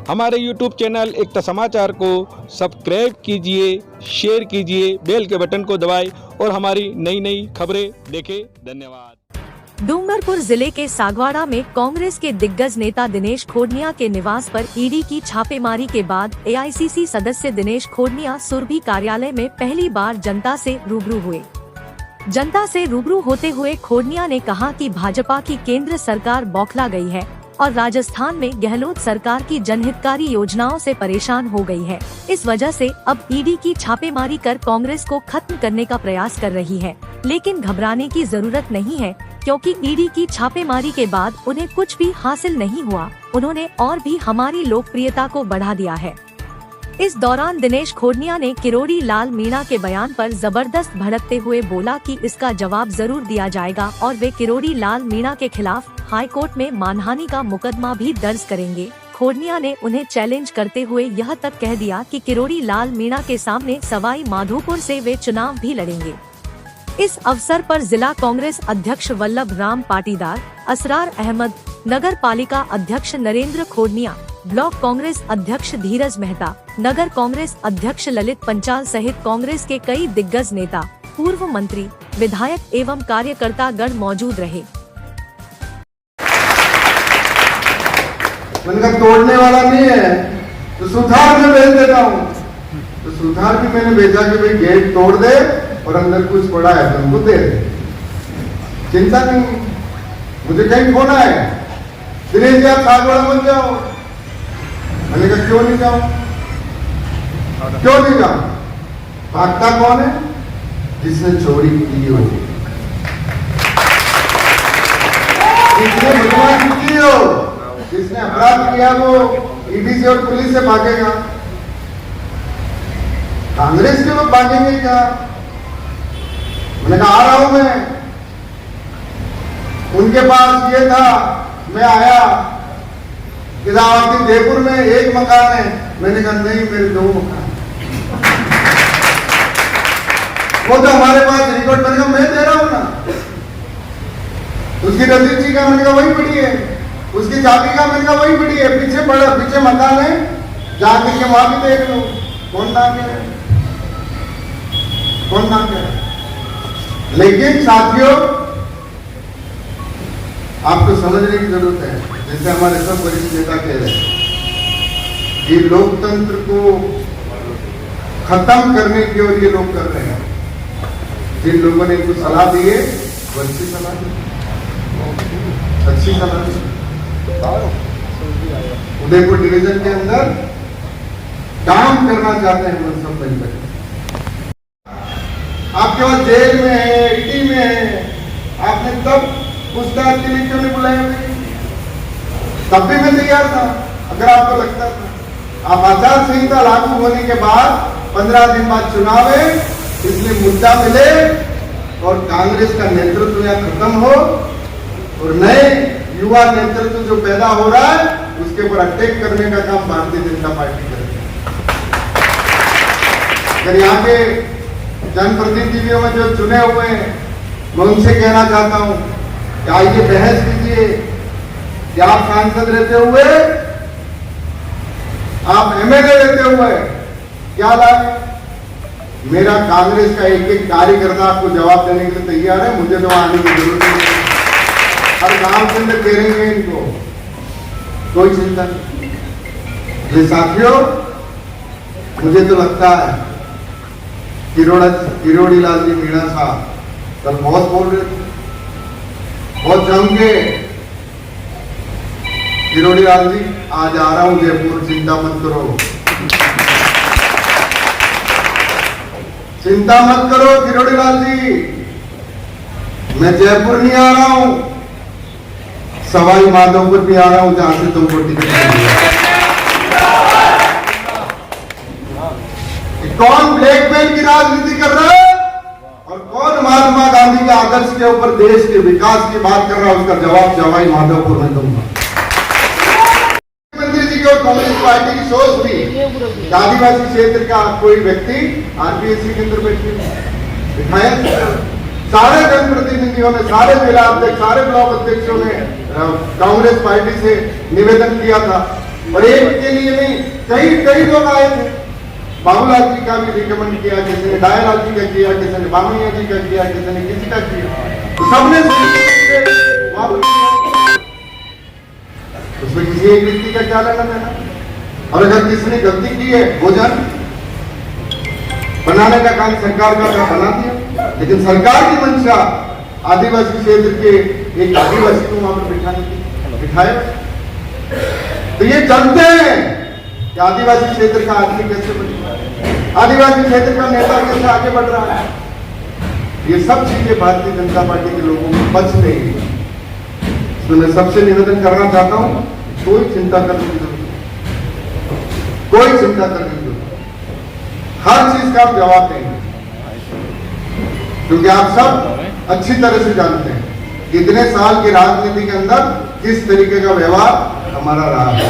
हमारे YouTube channel एकता समाचार को सब्सक्राइब कीजिए, शेयर कीजिए, बेल के बटन को दबाएं और हमारी नई नई खबरें देखें। धन्यवाद। डूंगरपुर जिले के सागवाड़ा में कांग्रेस के दिग्गज नेता दिनेश खोडनिया के निवास पर ईडी की छापेमारी के बाद एआईसीसी सदस्य दिनेश खोडनिया सुरभि कार्यालय में पहली बार जनता से रूबरू हुए। जनता से रूबरू होते हुए खोडनिया ने कहा कि भाजपा की केंद्र सरकार बौखला गई है और राजस्थान में गहलोत सरकार की जनहितकारी योजनाओं से परेशान हो गई है। इस वजह से अब ईडी की छापेमारी कर कांग्रेस को खत्म करने का प्रयास कर रही है, लेकिन घबराने की जरूरत नहीं है क्योंकि ईडी की छापेमारी के बाद उन्हें कुछ भी हासिल नहीं हुआ। उन्होंने और भी हमारी लोकप्रियता को बढ़ा दिया है। इस दौरान दिनेश खोडनिया ने किरोड़ी लाल मीणा के बयान पर जबरदस्त भड़कते हुए बोला कि इसका जवाब जरूर दिया जाएगा और वे किरोड़ी लाल मीणा के खिलाफ हाई कोर्ट में मानहानि का मुकदमा भी दर्ज करेंगे। खोडनिया ने उन्हें चैलेंज करते हुए यह तक कह दिया कि किरोड़ी लाल मीणा के सामने सवाई माधोपुर से वे चुनाव भी लड़ेंगे। इस अवसर पर जिला कांग्रेस अध्यक्ष वल्लभ राम पाटीदार, असरार अहमद, नगर पालिका अध्यक्ष नरेंद्र खोडनिया, ब्लॉक कांग्रेस अध्यक्ष धीरज मेहता, नगर कांग्रेस अध्यक्ष ललित पंचाल सहित कांग्रेस के कई दिग्गज नेता, पूर्व मंत्री, विधायक एवं कार्यकर्ता गण मौजूद रहे। मैंने तोड़ने वाला नहीं है तो सुधार में भेज देता हूँ, तो सुधार भी मैंने भेजा कि भाई गेट तोड़ दे और अंदर कुछ पड़ा है तो उनको दे दे, चिंता नहीं। मुझे कहीं फोन आया, दिनेश जी आप सागवाड़ा मत जाओ। मैंने कहा क्यों नहीं जाओ, क्यों नहीं जाओ? भागता कौन है? जिसने चोरी की हो, जिसने बदमाशी की हो, जिसने अपराध किया वो ईडी से और पुलिस से भागेगा। कांग्रेस के लोग भागेंगे क्या? मैंने कहा आ रहा हूं मैं। उनके पास ये था, मैं आया कि आपके जयपुर में एक मकान है। मैंने कहा नहीं, मेरे 2 मकान। वो तो हमारे पास रिकॉर्ड बनेगा, मैं दे रहा हूं ना। उसकी रजिस्ट्री का मैंने कहा वही पड़ी है, उसकी चाबी का मैंने कहा वही पड़ी है, पीछे पड़ा, पीछे मकान है, जाकर के वहां भी देख लो कौन ना है, कौन ना है। लेकिन साथियों आपको समझने की जरूरत है, जैसे हमारे सब वरिष्ठ नेता कह रहे हैं कि लोकतंत्र को खत्म करने की ओर ये लोग कर रहे हैं। जिन लोगों ने इनको सलाह दी है वो अच्छी सलाह दी, अच्छी सलाह दी। उदयपुर डिवीजन के अंदर काम करना चाहते हैं हम सब मिलकर। आपके पास जेल में है, ईडी में है, आपने तब पूछताछ के लिए क्यों नहीं बुलाया? तब भी मैं तैयार था अगर आपको लगता था। आप आचार संहिता लागू होने के बाद 15 दिन बाद चुनाव है, इसलिए मुद्दा मिले और कांग्रेस का नेतृत्व यहाँ खत्म हो और नए युवा नेतृत्व जो पैदा हो रहा है उसके ऊपर अटैक करने का काम भारतीय जनता पार्टी करेगी। अगर यहाँ के जनप्रतिनिधियों में जो चुने हुए हैं, मैं उनसे कहना चाहता हूं कि आइए बहस कीजिए कि आप सांसद रहते हुए, आप एमएलए रहते हुए क्या लाभ? मेरा कांग्रेस का एक एक कार्यकर्ता आपको जवाब देने के लिए तैयार है, मुझे तो आने की जरूरत नहीं है। हर गांव के अंदर घेरेंगे इनको, कोई चिंता नहीं। ये साथियों मुझे तो लगता है किरोड़ी लाल जी मीणा साहब कल बहुत बोल रहे थे, बहुत जम के। किरोड़ी लाल जी आज आ रहा हूं जयपुर, चिंता मत करो, चिंता मत करो किरोड़ी लाल जी, मैं जयपुर नहीं आ रहा हूं, सवाई माधोपुर भी आ रहा हूं जहां से तुमको टिकट मिलेगा। कौन ब्लैकमेल की राजनीति कर रहा है और कौन महात्मा गांधी के आदर्श के ऊपर देश के विकास की बात कर रहा है, उसका जवाब सवाई माधोपुर में दूंगा। मुख्यमंत्री जी को कांग्रेस पार्टी की सोच थी आदिवासी क्षेत्र का कोई व्यक्ति आरपीएससी के अंदर बैठे विधायक, सारे जनप्रतिनिधियों ने, सारे जिला अध्यक्ष, सारे ब्लॉक अध्यक्षों ने कांग्रेस पार्टी से निवेदन किया था और एक के लिए नहीं, कई लोग आए थे। बाबूलाल जी का भी रिकमेंड किया, किसी ने डायलाल जी का किया, किसी ने बामैया जी का किया, किसी ने किसी का किया, तो सबने उसमें किसी एक व्यक्ति का क्या लेना देना। और अगर किसी ने गलती की है, भोजन बनाने का काम सरकार का बना दिया, लेकिन सरकार की मंशा आदिवासी क्षेत्र के एक आदिवासी को वहां पर बिठाने की, बिठाए तो ये जानते हैं कि आदिवासी क्षेत्र का आदमी कैसे बढ़ रहा है, आदिवासी क्षेत्र का नेता कैसे आगे बढ़ रहा है। ये सब चीजें भारतीय जनता पार्टी के लोगों को बच नहीं है। तो मैं सबसे निवेदन करना चाहता हूं, कोई चिंता करने की जरूरत नहीं, कोई चिंता करने की जरूरत नहीं, हर चीज का आप जवाब देंगे, क्योंकि आप सब अच्छी तरह से जानते हैं कि इतने साल की राजनीति के अंदर किस तरीके का व्यवहार हमारा रहा है।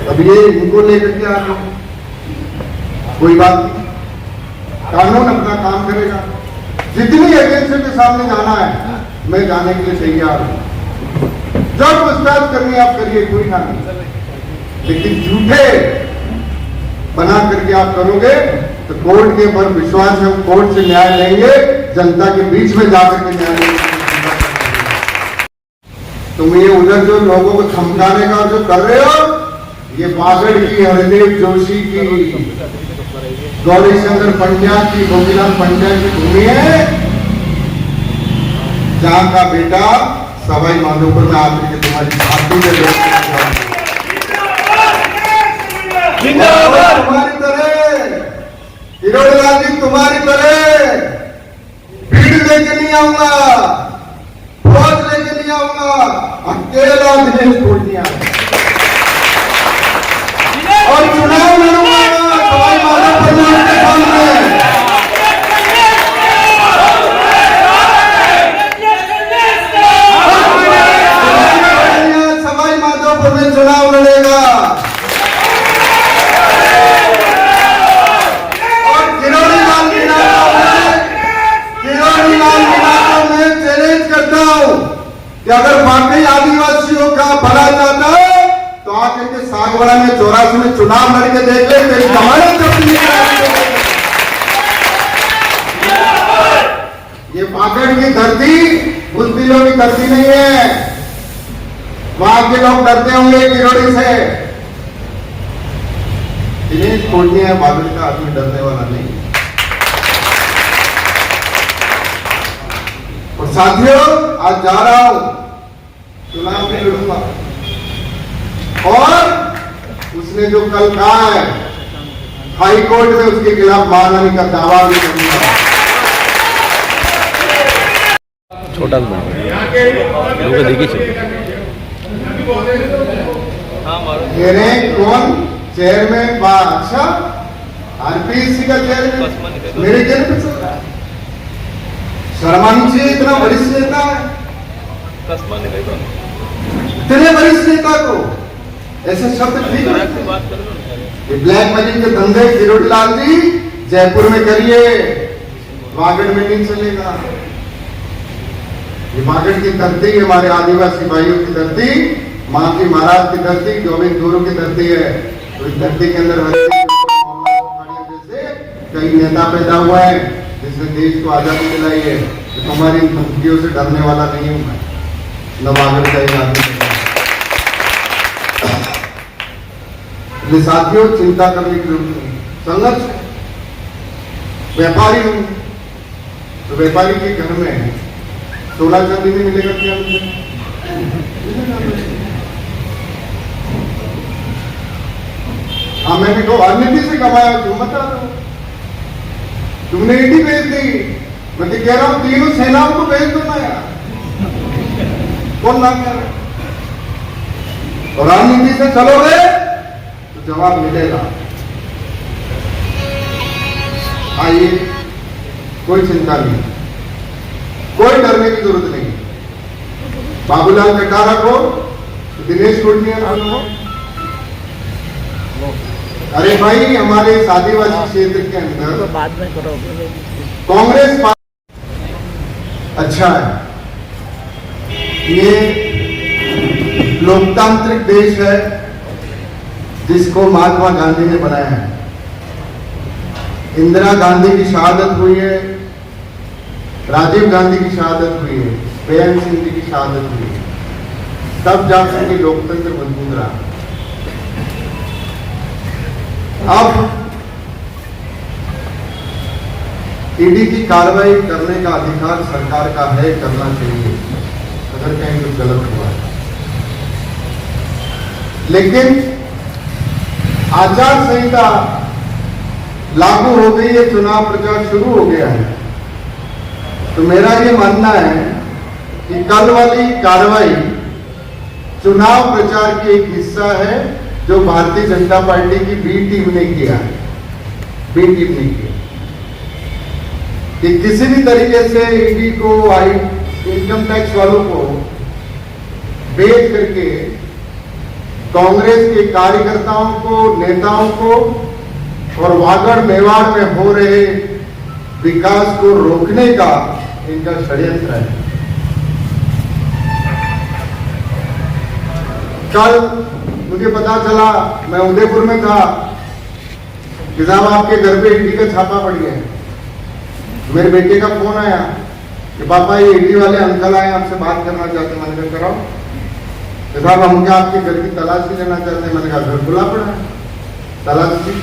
अब ये इनको लेकर के आ रहे, कोई बात नहीं, कानून अपना काम करेगा। जितनी एजेंसी के सामने जाना है मैं जाने के लिए तैयार हूं, जब पूछताछ करनी आप करिए, कोई ना नहीं, लेकिन झूठे बना करके आप करोगे तो कोर्ट के ऊपर विश्वास है, कोर्ट से न्याय लेंगे, जनता के बीच में जाकर के न्याय लेंगे। तुम ये उधर जो लोगों को धमकाने का जो कर रहे हो, ये बागड़ की, हरदेव जोशी की, गौरीशंकर पंड्या की, गोपीनाथ पंड्या की भूमि है, जहां का बेटा सवाई माधोपुर में आकर के तुम्हारी छाती में तुम्हारी तरह हिरोलाल जी, तुम्हारी तरह भीड़ लेके नहीं आऊंगा, फौज लेके नहीं आऊंगा, अकेला दिनेश खोडनिया और चुनाव लड़ूंगा सवाई माधोपुर के सामने। सवाई माधोपुर में चुनाव लड़ेगा और किरोड़ीलाल मीणा में चैलेंज करता हूं कि अगर वाकई आदिवासियों का भला चाहता है तो आकर के सागवाड़ा में 84 में चुनाव लड़के देख ले, तेरी जमानत जब्त नहीं कराएंगे। ये पाकड़ की धरती बुजदिलों की धरती नहीं है, वहां के लोग डरते होंगे किरोड़ी से। दिनेश खोडनिया बादल का आदमी डरने वाला नहीं। और साथियों, आज जा रहा हूं, चुनाव में लड़ूंगा और उसने जो कल कहा है हाई कोर्ट में उसके खिलाफ मानहानि का दावा भी करूंगा। छोटा कह रहे कौन चेयरमैन बा, अच्छा आरपीएससी का चेयरमैन मेरे जेल में चल रहा है। शर्मानी चाहिए, इतना वरिष्ठ नेता है, इतने वरिष्ठ नेता को ऐसे शब्द ठीक है। ये ब्लैक मनी के धंधे किरोड़ीलाल जी जयपुर में करिए, वागड़ में नहीं चलेगा। ये वागड़ की धरती हमारे आदिवासी भाइयों की धरती, माँ की महाराज की धरती, गोविंद गुरु की धरती है। तो इस धरती के अंदर जैसे कई नेता पैदा हुए हैं जिसने देश को आजादी दिलाई है। तो हमारी धमकियों से डरने वाला नहीं हूं मैं, न वागड़ का आदमी। साथियों, चिंता करने की जरूरत नहीं, संघर्ष है। व्यापारी हूं तो व्यापारी के घर में 16 चांदी में मिलेगा क्या मुझे? हाँ, मैंने तो राजनीति से कमाया, क्यों मत रहा तुमने ईडी भेज दी। मैं तो कह रहा हूं तीनों सेनाओं को भेज दो ना यार, कौन ना कर रहा? और राजनीति से चलोगे तो जवाब मिलेगा। आइए, कोई चिंता नहीं, कोई डरने की जरूरत नहीं। बाबूलाल कटारा को दिनेश खोडनिया को, अरे भाई, हमारे इस आदिवासी क्षेत्र के अंदर बाद में करो कांग्रेस पार्टी अच्छा है। ये लोकतांत्रिक देश है जिसको महात्मा गांधी ने बनाया है। इंदिरा गांधी की शहादत हुई है, राजीव गांधी की शहादत हुई है, बेअंत सिंह जी की शहादत हुई है, तब जाकर के लोकतंत्र मजबूत रहा। अब ईडी की कार्रवाई करने का अधिकार सरकार का है, करना चाहिए अगर कहीं कुछ गलत हुआ है। लेकिन आचार संहिता लागू हो गई है, चुनाव प्रचार शुरू हो गया है, तो मेरा ये मानना है कि कल वाली कार्रवाई चुनाव प्रचार की एक हिस्सा है जो भारतीय जनता पार्टी की बी टीम ने किया है। बी टीम ने किया कि किसी भी तरीके से ईडी को, इनकम टैक्स वालों को बेच करके कांग्रेस के कार्यकर्ताओं को, नेताओं को और वागड़ मेवाड़ में हो रहे विकास को रोकने का इनका षड्यंत्र है। कल मुझे पता चला, मैं उदयपुर में था, कि साहब आपके घर पे ईडी का छापा पड़ गया है। मेरे बेटे का फोन आया कि पापा ये ईडी वाले अंकल आए, आपसे बात करना चाहते हैं। मैंने कहा कराओ। तो साहब हम क्या आपके घर की तलाशी लेना चाहते हैं। मैंने कहा घर खुला पड़ा है, तलाशी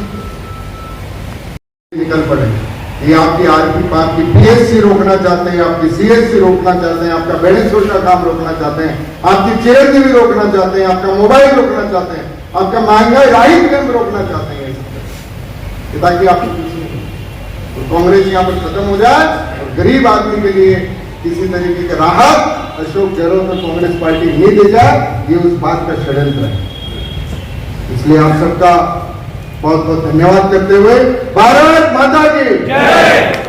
निकल पड़े। ये आपकी आपकी पीएससी रोकना चाहते हैं, आपकी सीएससी रोकना चाहते हैं, आपका बेनिफिट का काम रोकना चाहते हैं, आपकी चेयर भी रोकना चाहते हैं, आपका मोबाइल रोकना चाहते हैं, आपका महंगाई राहत केंद्र रोकना चाहते हैं, ताकि आपकी तो कांग्रेस यहाँ पर खत्म हो जाए और गरीब आदमी के लिए किसी तरीके की राहत अशोक गहलोत और कांग्रेस पार्टी नहीं दे जाए, ये उस बात का षड्यंत्र है। इसलिए आप सबका बहुत बहुत धन्यवाद करते हुए भारत माता की जय।